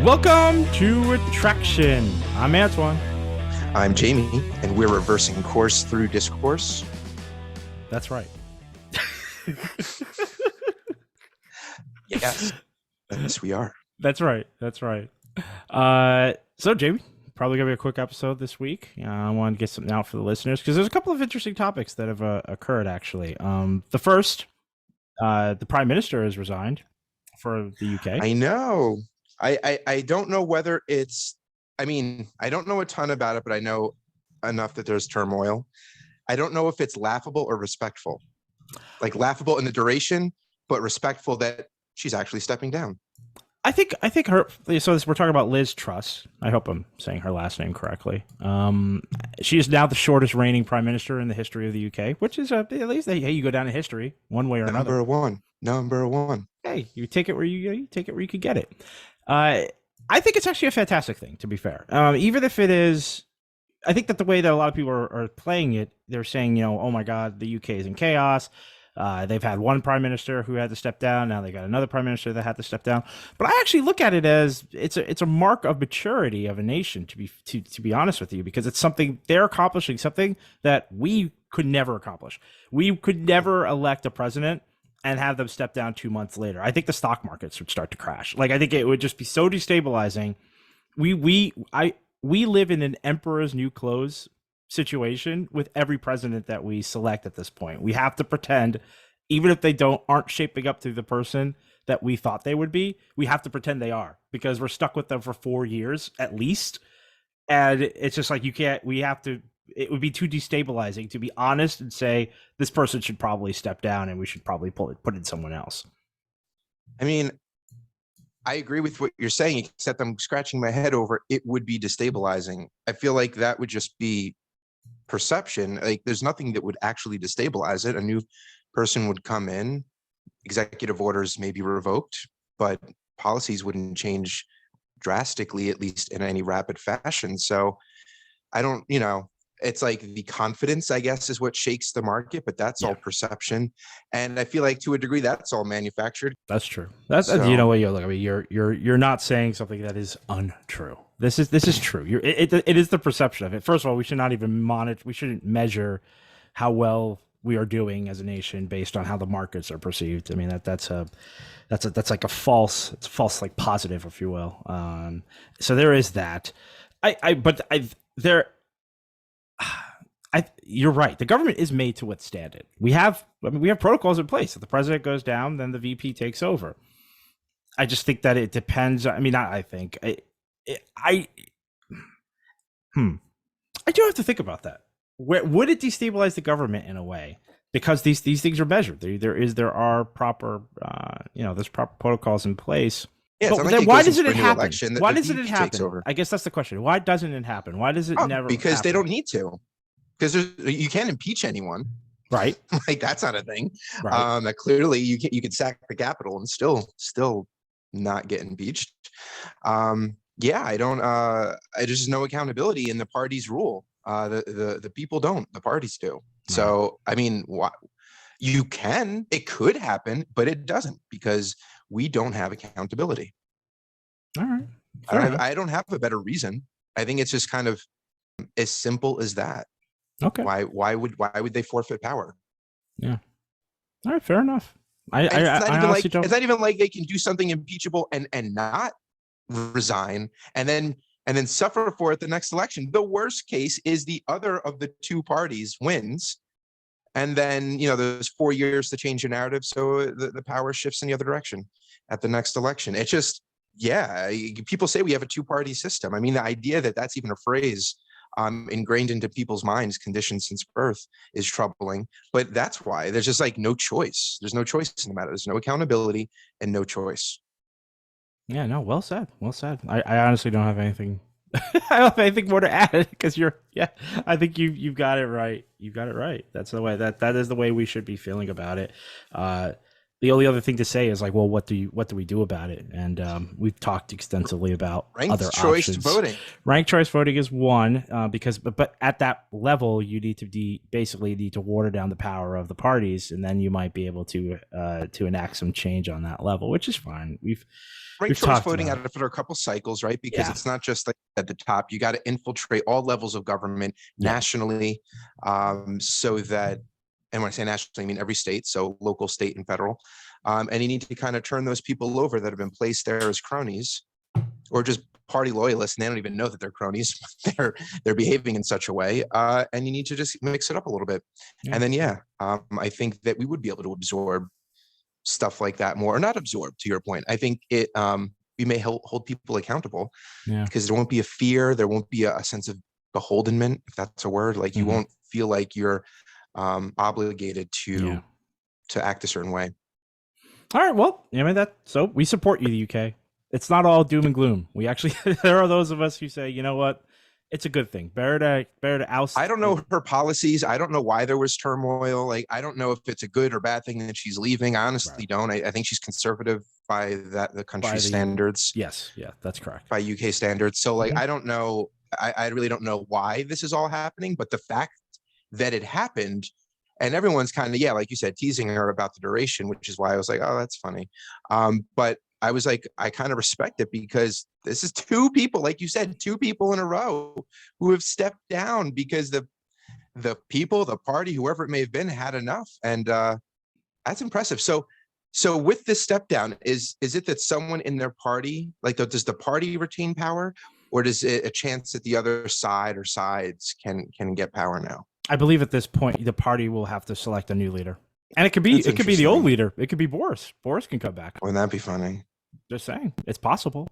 Welcome to Retraction. I'm Antoine. I'm Jamie, and we're reversing course through discourse. That's right. Yes, we are. That's right. So, Jamie, probably going to be a quick episode this week. I want to get something out for the listeners because there's a couple of interesting topics that have occurred, actually. The first, the Prime Minister has resigned for the UK. I know. I don't know whether it's, I don't know a ton about it, but I know enough that there's turmoil. I don't know if it's laughable or respectful. Like laughable in the duration, but respectful that she's actually stepping down. I think her. So we're talking about Liz Truss. I hope I'm saying her last name correctly. She is now the shortest reigning prime minister in the history of the UK, which is at least hey, you go down in history one way or another. Number one. Hey, you take it where you take it where you could get it. I think it's actually a fantastic thing. To be fair, even if it is, I think that the way that a lot of people are playing it, they're saying, oh my God, the UK is in chaos. They've had one prime minister who had to step down. Now they got another prime minister that had to step down. But I actually look at it as it's a mark of maturity of a nation, to be honest with you, because it's something they're accomplishing, something that we could never accomplish. We could never elect a president and have them step down 2 months later. I think the stock markets would start to crash. Like, I think it would just be so destabilizing. We live in an emperor's new clothes situation with every president that we select at this point. We have to pretend, even if they aren't shaping up to the person that we thought they would be, we have to pretend they are, because we're stuck with them for 4 years at least. And it's just like, it would be too destabilizing to be honest and say this person should probably step down and we should probably put in someone else. I agree with what you're saying, except I'm scratching my head over it would be destabilizing. I feel like that would just be perception. Like, there's nothing that would actually destabilize it. A new person would come in, executive orders may be revoked, but policies wouldn't change drastically, at least in any rapid fashion. So I don't, it's like the confidence, I guess, is what shakes the market, but that's all perception. And I feel like to a degree that's all manufactured. That's true. That's what you're not saying something that is untrue. This is true. It is the perception of it. First of all, we should not even monitor. We shouldn't measure how well we are doing as a nation based on how the markets are perceived. I mean, that's like a false like positive, if you will. So there is that. You're right. The government is made to withstand it. We have protocols in place. If the president goes down, then the VP takes over. I just think that it depends. I do have to think about that. Would it destabilize the government in a way? Because these things are measured. There are proper there's proper protocols in place. Yeah, but then why doesn't it happen? Why doesn't it happen? I guess that's the question. Why doesn't it happen? Why does it never? Because happen? They don't need to. Because you can't impeach anyone, right? Like, that's not a thing. Right. Clearly, you could sack the Capitol and still not get impeached. I don't. There's no accountability in the parties rule. The people don't. The parties do. So you can. It could happen, but it doesn't, because we don't have accountability. All right. I don't have a better reason. I think it's just kind of as simple as that. Okay. Why would they forfeit power? Yeah. All right. Fair enough. It's not even like they can do something impeachable and not resign and then suffer for it the next election. The worst case is the other of the two parties wins, and then there's 4 years to change the narrative, so the power shifts in the other direction at the next election. It's just, people say we have a two-party system. The idea that that's even a phrase ingrained into people's minds, conditioned since birth, is troubling. But that's why there's just like no choice. There's no choice in the matter. There's no accountability and no choice. Yeah, no, well said. Well said. I honestly don't have anything. I don't have anything more to add, because I think you've got it right. You've got it right. That's the way that is the way we should be feeling about it. the only other thing to say is like, well, what do we do about it? And we've talked extensively about Ranked other choice options. voting. Ranked choice voting is one because, but at that level, you need to basically need to water down the power of the parties, and then you might be able to enact some change on that level, which is fine. Ranked choice voting out for a couple cycles, right? Because it's not just like at the top. You got to infiltrate all levels of government nationally, so that, and when I say nationally, I mean every state, so local, state, and federal. And you need to kind of turn those people over that have been placed there as cronies, or just party loyalists, and they don't even know that they're cronies. They're behaving in such a way, and you need to just mix it up a little bit. And then I think that we would be able to absorb stuff like that more, or not absorb, to your point. I think it we may hold people accountable, because there won't be a fear, there won't be a sense of beholdenment, if that's a word. Like you won't feel like you're obligated to act a certain way. All right, well, so we support you, the UK. It's not all doom and gloom. We actually there are those of us who say, you know what, it's a good thing. Better to oust. I don't know her policies. I don't know why there was turmoil. Like, I don't know if it's a good or bad thing that she's leaving. I honestly don't. I think she's conservative by the country's standards. Yes, yeah, that's correct. By UK standards. So like, I don't know. I really don't know why this is all happening, but the fact that it happened, and everyone's kind of, like you said, teasing her about the duration, which is why I was like, oh, that's funny. But I was like, I kind of respect it, because this is two people, like you said, two people in a row who have stepped down because the people, the party, whoever it may have been, had enough. And that's impressive. So with this step down, is it that someone in their party, like, does the party retain power, or does it a chance that the other side or sides can get power now? I believe at this point the party will have to select a new leader, and it could be the old leader. It could be Boris. Boris can come back. Wouldn't that be funny? Just saying, it's possible.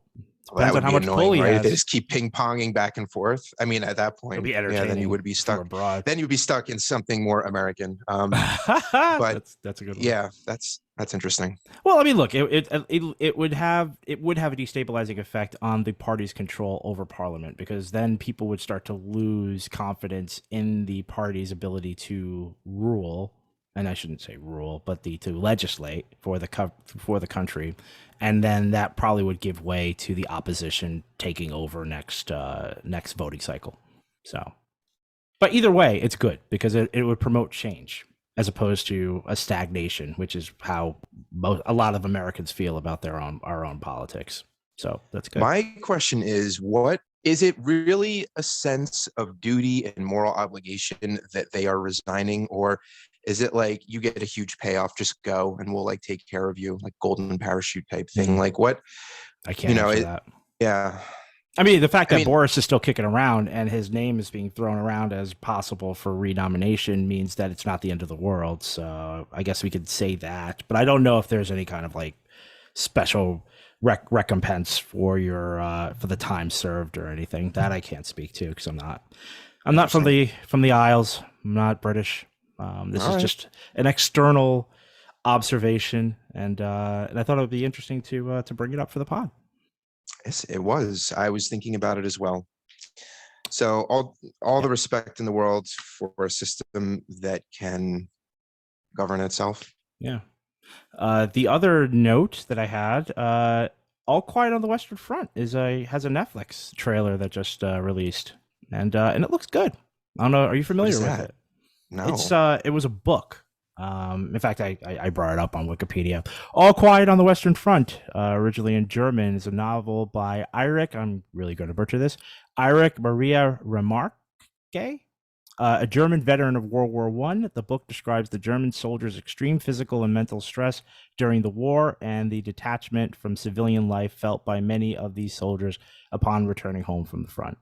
Depends on how much pull he has. They just keep ping-ponging back and forth. I mean, at that point, then you would be stuck. Then you'd be stuck in something more American. But that's a good one. Yeah, that's interesting. Well, I mean, look, it would have a destabilizing effect on the party's control over Parliament, because then people would start to lose confidence in the party's ability to rule. And I shouldn't say rule, but to legislate for the country, and then that probably would give way to the opposition taking over next voting cycle. So, but either way, it's good, because it would promote change as opposed to a stagnation, which is how a lot of Americans feel about our own politics. So that's good. My question is, what is it really a sense of duty and moral obligation that they are resigning, or is it like you get a huge payoff, just go and we'll like take care of you, like golden parachute type thing? Like what? I can't answer that. Yeah. I mean, the fact that Boris is still kicking around and his name is being thrown around as possible for renomination means that it's not the end of the world. So I guess we could say that, but I don't know if there's any kind of like special recompense for for the time served or anything. That I can't speak to, because I'm not from the Isles. I'm not British. This is just an external observation, and I thought it would be interesting to bring it up for the pod. Yes, it was. I was thinking about it as well. So all the respect in the world for a system that can govern itself. Yeah. The other note that I had, All Quiet on the Western Front has a Netflix trailer that just released, and it looks good. I don't know. Are you familiar with it? No. It was a book. In fact, I brought it up on Wikipedia. All Quiet on the Western Front, originally in German, is a novel by Erich. I'm really going to butcher this. Erich Maria Remarque, a German veteran of World War I. The book describes the German soldiers' extreme physical and mental stress during the war and the detachment from civilian life felt by many of these soldiers upon returning home from the front.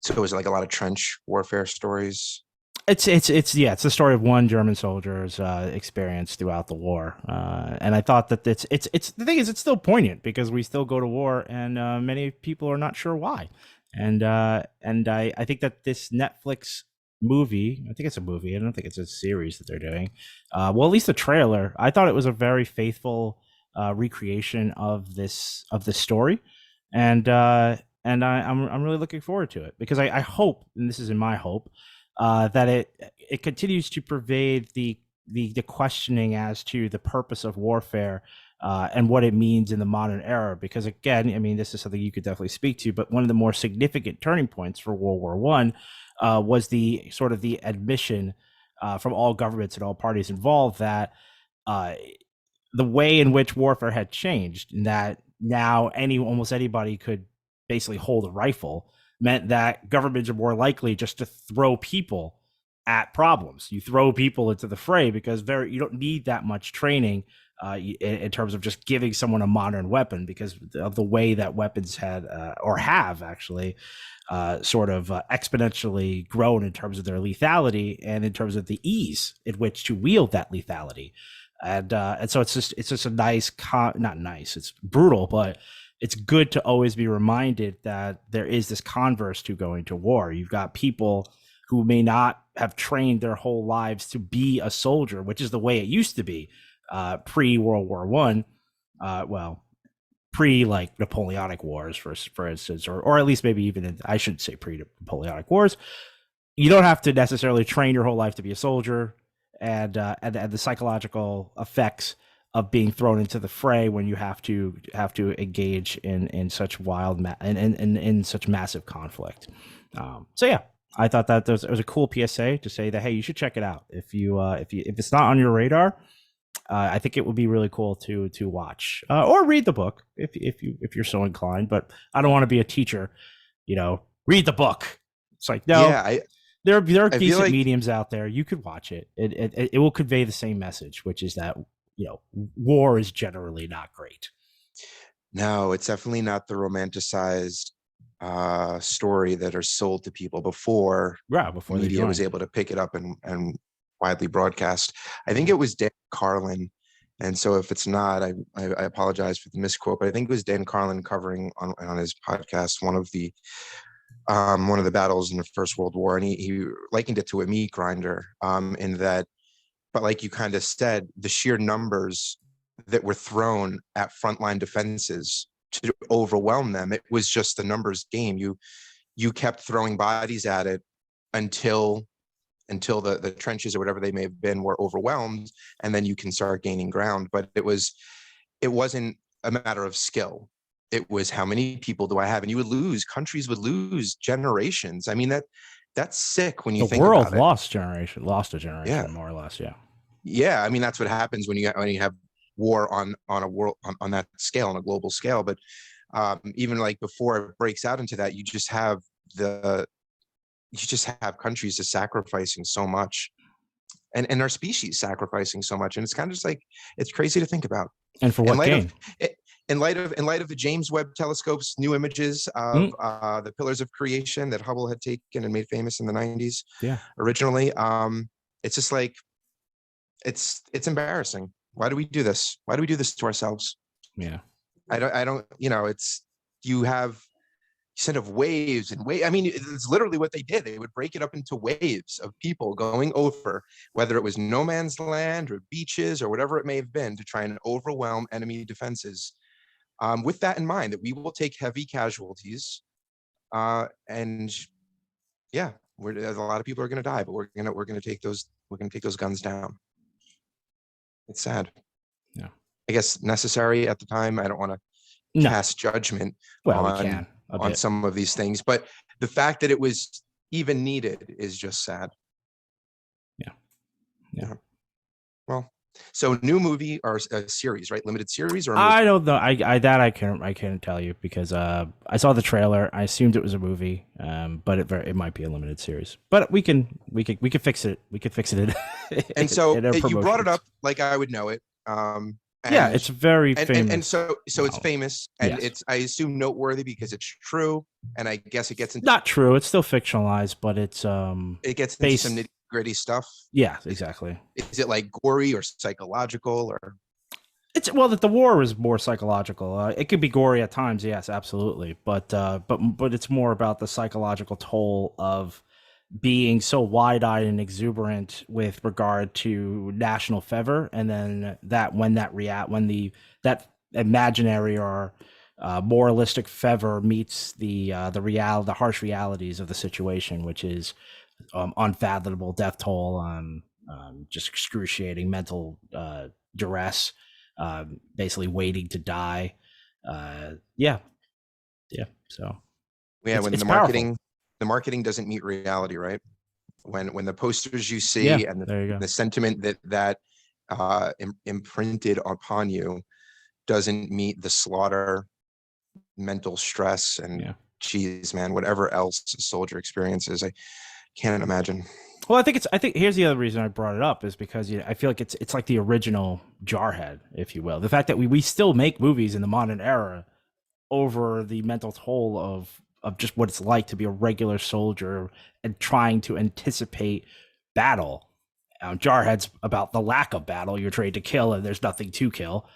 So is it like a lot of trench warfare stories? It's the story of one German soldier's experience throughout the war, and I thought that it's the thing is, it's still poignant because we still go to war, and many people are not sure why, and I think that this Netflix movie, I think it's a movie, I don't think it's a series that they're doing, well, at least the trailer, I thought it was a very faithful recreation of this story, and I'm really looking forward to it, because I hope, and this is in my hope, that it continues to pervade the the questioning as to the purpose of warfare and what it means in the modern era. Because again, I mean, this is something you could definitely speak to, but one of the more significant turning points for World War One was the sort of the admission from all governments and all parties involved that the way in which warfare had changed, and that now almost anybody could basically hold a rifle, meant that governments are more likely just to throw people at problems. You throw people into the fray because you don't need that much training in terms of just giving someone a modern weapon, because of the way that weapons had or have actually sort of exponentially grown in terms of their lethality and in terms of the ease in which to wield that lethality. And so it's just a nice, not nice, it's brutal, but it's good to always be reminded that there is this converse to going to war. You've got people who may not have trained their whole lives to be a soldier, which is the way it used to be pre-World War One. Well, pre like Napoleonic Wars, for instance, or at least maybe even I shouldn't say pre-Napoleonic Wars. You don't have to necessarily train your whole life to be a soldier, and the psychological effects of being thrown into the fray when you have to engage in such wild in such massive conflict. So yeah, I thought that it was a cool PSA to say that, hey, you should check it out if it's not on your radar. I think it would be really cool to watch or read the book if you're so inclined. But I don't want to be a teacher, read the book. It's like, no, yeah, there are decent mediums out there. You could watch it. It will convey the same message, which is that war is generally not great. No, it's definitely not the romanticized story that are sold to people before media was able to pick it up and widely broadcast. I think it was Dan Carlin, and so if it's not, I apologize for the misquote, but I think it was Dan Carlin covering on his podcast one of the battles in the First World War, and he likened it to a meat grinder, in that, but like you kind of said, the sheer numbers that were thrown at frontline defenses to overwhelm them, it was just the numbers game. You kept throwing bodies at it until the trenches or whatever they may have been were overwhelmed, and then you can start gaining ground. But it wasn't a matter of skill. It was, how many people do I have? And countries would lose generations. I mean, that's sick when you think about it. The world lost a generation, more or less. Yeah. Yeah. I mean, that's what happens when you have war on a world, on that scale, on a global scale. But even like before it breaks out into that, you just have countries just sacrificing so much, and our species sacrificing so much. And it's kind of just like, it's crazy to think about. And for what gain? In light of the James Webb Telescope's new images of the pillars of creation that Hubble had taken and made famous in the 90s, originally, it's just like, it's embarrassing. Why do we do this? Why do we do this to ourselves? Yeah. I don't, you have set of waves and waves. I mean, it's literally what they did. They would break it up into waves of people going over, whether it was no man's land or beaches or whatever it may have been, to try and overwhelm enemy defenses. With that in mind, that we will take heavy casualties, and yeah, a lot of people are going to die, but we're going to take those guns down. It's sad. Yeah, I guess necessary at the time. I don't want to cast judgment on some of these things, but the fact that it was even needed is just sad. Yeah. Well, so new movie or a series, right? Limited series or I don't know. I can't tell you, because I saw the trailer. I assumed it was a movie, but it might be a limited series. But we can fix it. We could fix it. And so you brought it up like I would know it. It's very famous. And so it's famous, and it's, I assume, noteworthy because it's true. And I guess it gets into, not true. It's still fictionalized, but it's it gets into some nitty gritty stuff. Yeah, exactly. Is it like gory or psychological, or? It's, well, that the war is more psychological. It could be gory at times, yes, absolutely. But it's more about the psychological toll of being so wide-eyed and exuberant with regard to national fervor, and then that that imaginary or moralistic fervor meets the harsh realities of the situation, which is unfathomable death toll, just excruciating mental duress, basically waiting to die. Yeah. So Yeah, when it's powerful. the marketing doesn't meet reality, right? When the posters you Yeah, see and there you go. the sentiment that imprinted upon you doesn't meet the slaughter, mental stress, and geez, man, whatever else a soldier experiences, I can't imagine. Well, I think here's the other reason I brought it up is because I feel like it's like the original Jarhead, if you will. The fact that we still make movies in the modern era over the mental toll of just what it's like to be a regular soldier and trying to anticipate battle. Jarhead's about the lack of battle. You're trained to kill, and there's nothing to kill,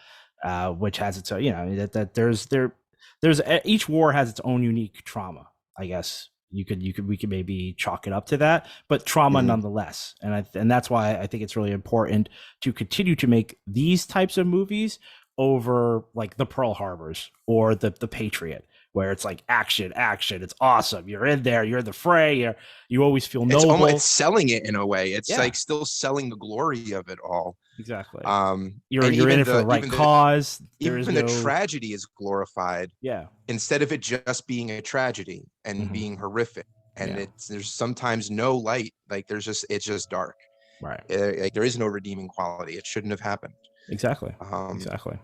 which has its own. That there's each war has its own unique trauma. I guess we could maybe chalk it up to that, but trauma nonetheless. And that's why I think it's really important to continue to make these types of movies over like the Pearl Harbors or the Patriot, where it's like action, it's awesome. You're in there, you're in the fray, you always feel noble. It's selling it in a way. It's like still selling the glory of it all. Exactly. You're in it for the right cause. Even the tragedy is glorified. Yeah. Instead of it just being a tragedy and being horrific. And there's sometimes no light. Like it's just dark. Right. Like there is no redeeming quality. It shouldn't have happened. Exactly. Exactly.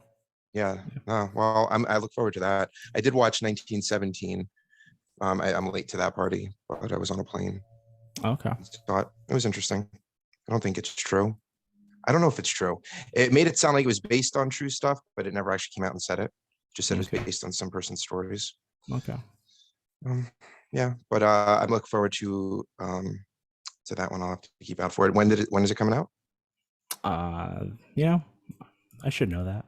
Yeah. Well, I look forward to that. I did watch 1917. I'm late to that party, but I was on a plane. Okay. Thought it was interesting. I don't think it's true. I don't know if it's true. It made it sound like it was based on true stuff, but it never actually came out and said it. Just said it was based on some person's stories. Okay. Yeah, but I'm looking forward to that one. I'll have to keep out for it. When is it coming out? I should know that.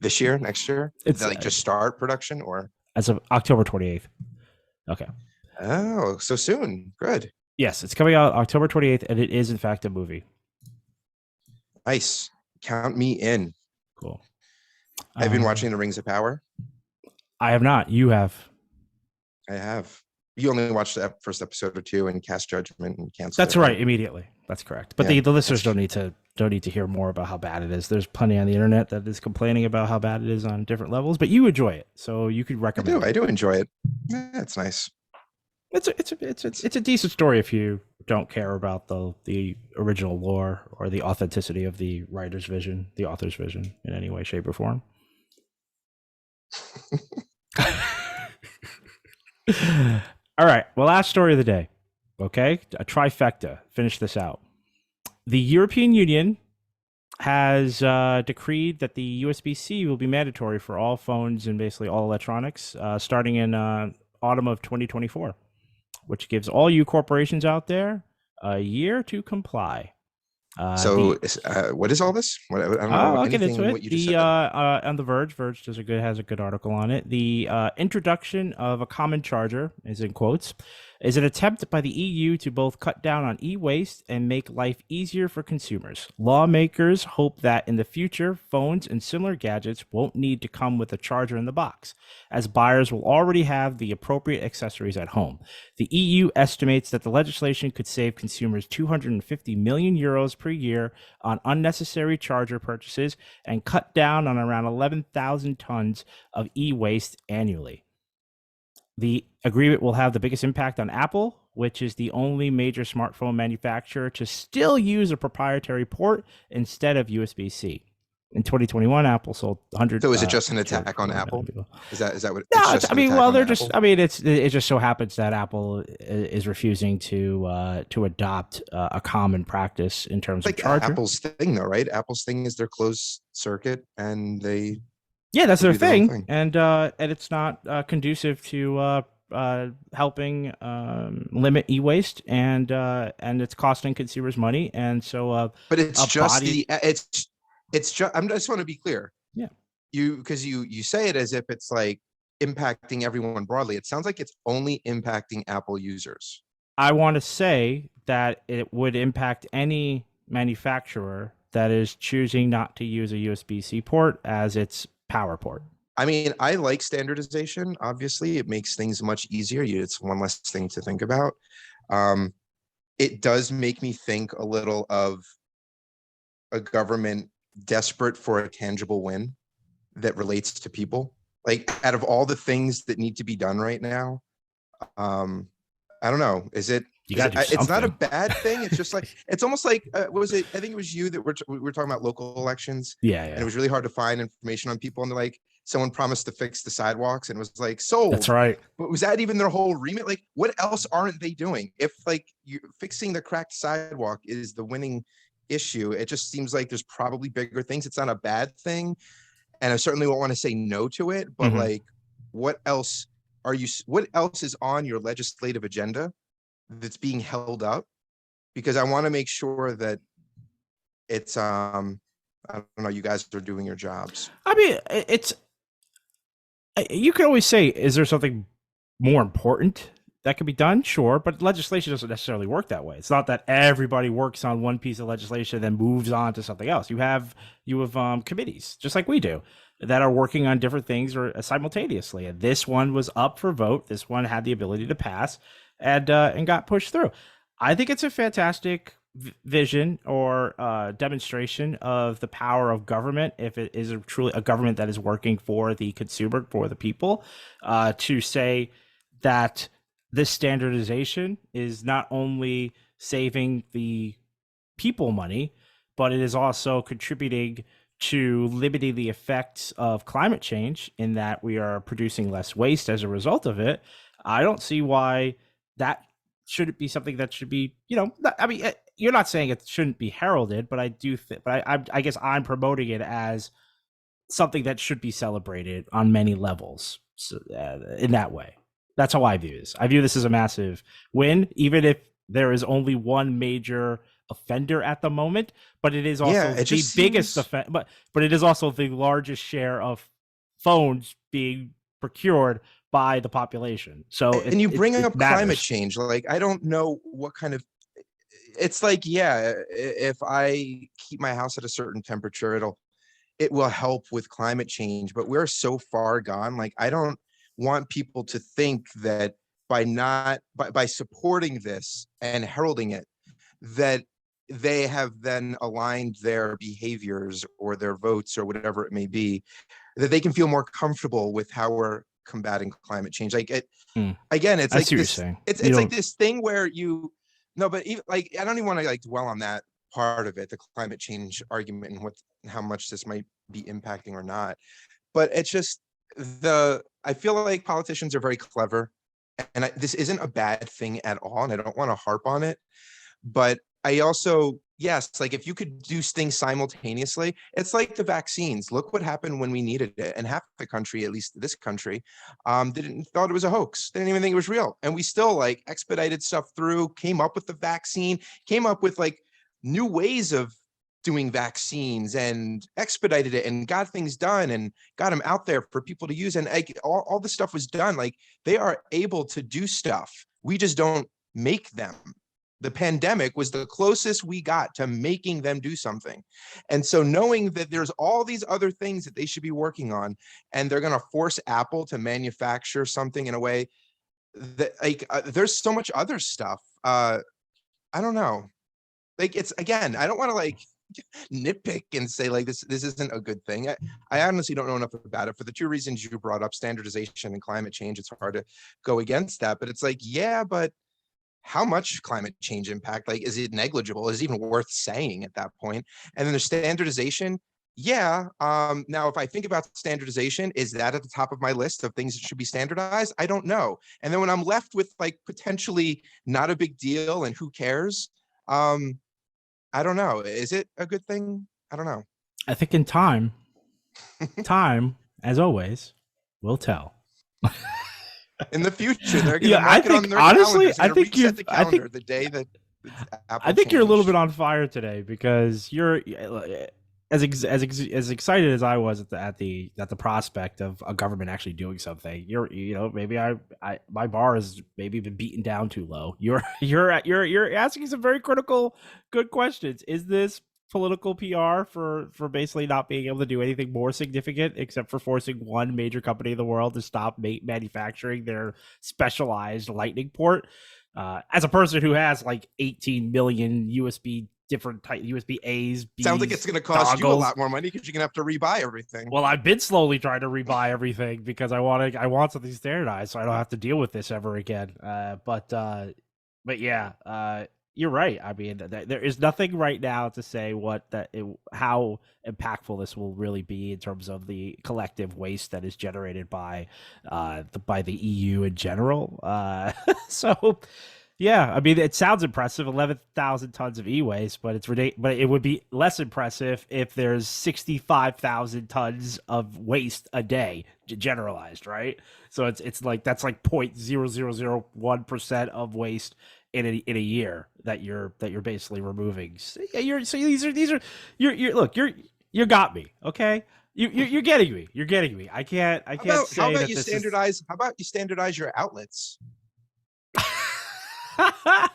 This year, next year? It's like just start production or as of October 28th. Okay. Oh, so soon. Good. Yes, it's coming out October 28th, and it is in fact a movie. Nice. Count me in. Cool. I've been watching The Rings of Power. I have not. You have. I have. You only watched the first episode or two and cast judgment and cancel. That's right. Immediately. That's correct. But the listeners don't need to hear more about how bad it is. There's plenty on the internet that is complaining about how bad it is on different levels, but you enjoy it, so you could recommend. I do enjoy it. Yeah, it's nice. It's a decent story if you don't care about the original lore or the authenticity of the writer's vision, the author's vision in any way, shape, or form. All right. Well, last story of the day. Okay. A trifecta. Finish this out. The European Union has decreed that the USB-C will be mandatory for all phones and basically all electronics starting in autumn of 2024, which gives all you corporations out there a year to comply. What is all this? I don't know I'll get into it. On the Verge has a good article on it. The introduction of a common charger, is in quotes, is an attempt by the EU to both cut down on e-waste and make life easier for consumers. Lawmakers hope that in the future, phones and similar gadgets won't need to come with a charger in the box, as buyers will already have the appropriate accessories at home. The EU estimates that the legislation could save consumers 250 million euros per year on unnecessary charger purchases and cut down on around 11,000 tons of e-waste annually. The agreement will have the biggest impact on Apple, which is the only major smartphone manufacturer to still use a proprietary port instead of USB-C. In 2021, Apple sold 100. So is it just an attack on Apple? Is that what? No, it just so happens that Apple is refusing to adopt a common practice in terms of charger. Apple's thing, though, right? Apple's thing is their closed circuit, and they. Yeah, that's their thing, and it's not conducive to helping limit e-waste, and it's costing consumers money, and so. But it's just it's just. I just want to be clear. Yeah. Because you say it as if it's like impacting everyone broadly. It sounds like it's only impacting Apple users. I want to say that it would impact any manufacturer that is choosing not to use a USB-C port as its power port. I mean, I like standardization. Obviously, it makes things much easier. It's one less thing to think about. it does make me think a little of a government desperate for a tangible win that relates to people. Like, out of all the things that need to be done right now, um, I don't know. You got to do It's not a something. bad thing. It's just like, it's almost like, what was it? I think it was you that we were talking about local elections, Yeah, and yeah. it was really hard to find information on people. And they're like, someone promised to fix the sidewalks, and it was like That's sold. right. But was that even their whole remit? Like, what else aren't they doing? If like you fixing the cracked sidewalk is the winning issue, it just seems like there's probably bigger things. It's not a bad thing, and I certainly won't want to say no to it. But Mm-hmm. like, what else what else is on your legislative agenda that's being held up? Because I want to make sure that it's I don't know, you guys are doing your jobs. I mean, it's you can always say, is there something more important that could be done? Sure, but legislation doesn't necessarily work that way. It's not that everybody works on one piece of legislation and then moves on to something else. You have committees, just like we do, that are working on different things or simultaneously. And this one was up for vote. This one had the ability to pass and got pushed through. I think it's a fantastic vision or demonstration of the power of government, if it is truly a government that is working for the consumer, for the people, to say that this standardization is not only saving the people money, but it is also contributing to limiting the effects of climate change in that we are producing less waste as a result of it. I don't see why that shouldn't be something that should be, I mean, you're not saying it shouldn't be heralded, but I do think, but I guess I'm promoting it as something that should be celebrated on many levels. So, in that way, that's how I view this. I view this as a massive win, even if there is only one major offender at the moment, but it is also Yeah, it the just biggest seems. but it is also the largest share of phones being procured by the population. So And you bring it up climate matters. change. Like, I don't know what kind of. It's like, yeah, if I keep my house at a certain temperature, it will help with climate change. But we're so far gone. Like, I don't want people to think that by supporting this and heralding it, that they have then aligned their behaviors or their votes or whatever it may be, that they can feel more comfortable with how we're combating climate change. Like, Mm, again, it's I like see what you're this. saying. You It's like don't. this thing where you no, but even like, I don't even want to like dwell on that part of it, the climate change argument, and how much this might be impacting or not. But it's just I feel like politicians are very clever, and this isn't a bad thing at all, and I don't want to harp on it. But I also, yes, like, if you could do things simultaneously, it's like the vaccines. Look what happened when we needed it. And half the country, at least this country, didn't thought it was a hoax. They didn't even think it was real. And we still like expedited stuff through, came up with the vaccine, came up with like new ways of doing vaccines and expedited it and got things done and got them out there for people to use. And like, all the stuff was done. Like, they are able to do stuff. We just don't make them. The pandemic was the closest we got to making them do something. And so, knowing that there's all these other things that they should be working on, and they're going to force Apple to manufacture something in a way that, like, there's so much other stuff. I don't know. Like, it's, again, I don't want to like nitpick and say like this isn't a good thing. I honestly don't know enough about it. For the two reasons you brought up, standardization and climate change, it's hard to go against that. But it's like, yeah, but how much climate change impact? Like, is it negligible? Is it even worth saying at that point? And then there's standardization. Yeah. Now, if I think about standardization, is that at the top of my list of things that should be standardized? I don't know. And then when I'm left with like potentially not a big deal and who cares, I don't know. Is it a good thing? I don't know. I think in time, as always, will tell. In the future, they're going to Yeah, I mark it on think their honestly, calendars. They're going to reset the calendar the day that I Apple think you're a little bit changed. on fire today because you're as excited as I was at the prospect of a government actually doing something. Maybe I my bar has maybe been beaten down too low. You're asking some very critical, good questions. Is this political PR for basically not being able to do anything more significant except for forcing one major company in the world to stop manufacturing their specialized lightning port? As a person who has like 18 million different type USB A's, B's, sounds like it's going to cost you a dongles. lot more money because you're going to have to rebuy everything. Well, I've been slowly trying to rebuy everything because I want something standardized so I don't have to deal with this ever again. But yeah, you're right. I mean, there is nothing right now to say how impactful this will really be in terms of the collective waste that is generated by the EU in general. So. Yeah, I mean, it sounds impressive, 11,000 tons of e-waste, but but it would be less impressive if there's 65,000 tons of waste a day generalized, right? So it's like that's like 0.0001% of waste in a year that you're basically removing. So these are you got me, okay? You're getting me. You're getting me. I can't say how about that you this standardize? How about you standardize your outlets? I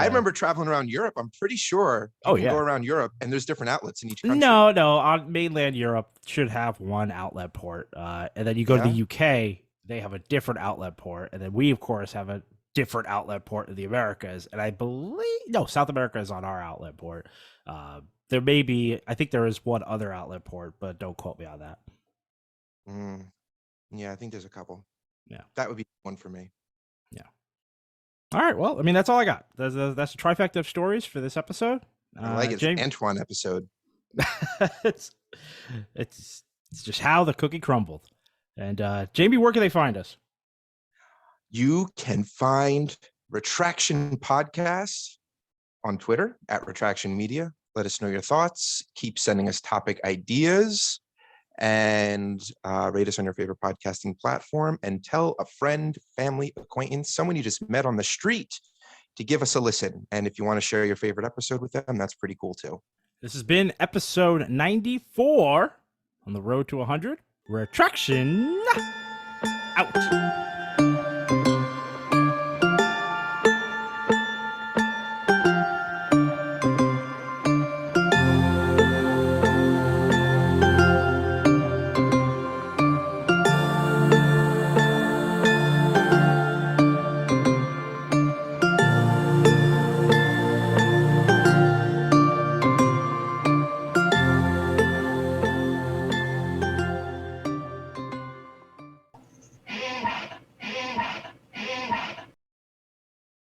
remember traveling around Europe. I'm pretty sure you can go around Europe and there's different outlets in each country. No, on mainland Europe should have one outlet port. And then you go to the UK, they have a different outlet port. And then we, of course, have a different outlet port in the Americas. And I believe, South America is on our outlet port. There may be, I think there is one other outlet port, but don't quote me on that. Yeah, I think there's a couple. Yeah. That would be one for me. Yeah. All right. Well, I mean, that's all I got. That's a trifecta of stories for this episode. I like it. It's an Antoine episode. it's just how the cookie crumbled. And Jamie, where can they find us? You can find Retraction Podcast on Twitter at Retraction Media. Let us know your thoughts. Keep sending us topic ideas. And rate us on your favorite podcasting platform, and tell a friend, family, acquaintance, someone you just met on the street to give us a listen. And if you want to share your favorite episode with them, that's pretty cool too. This has been episode 94 on the road to 100. Retraction out.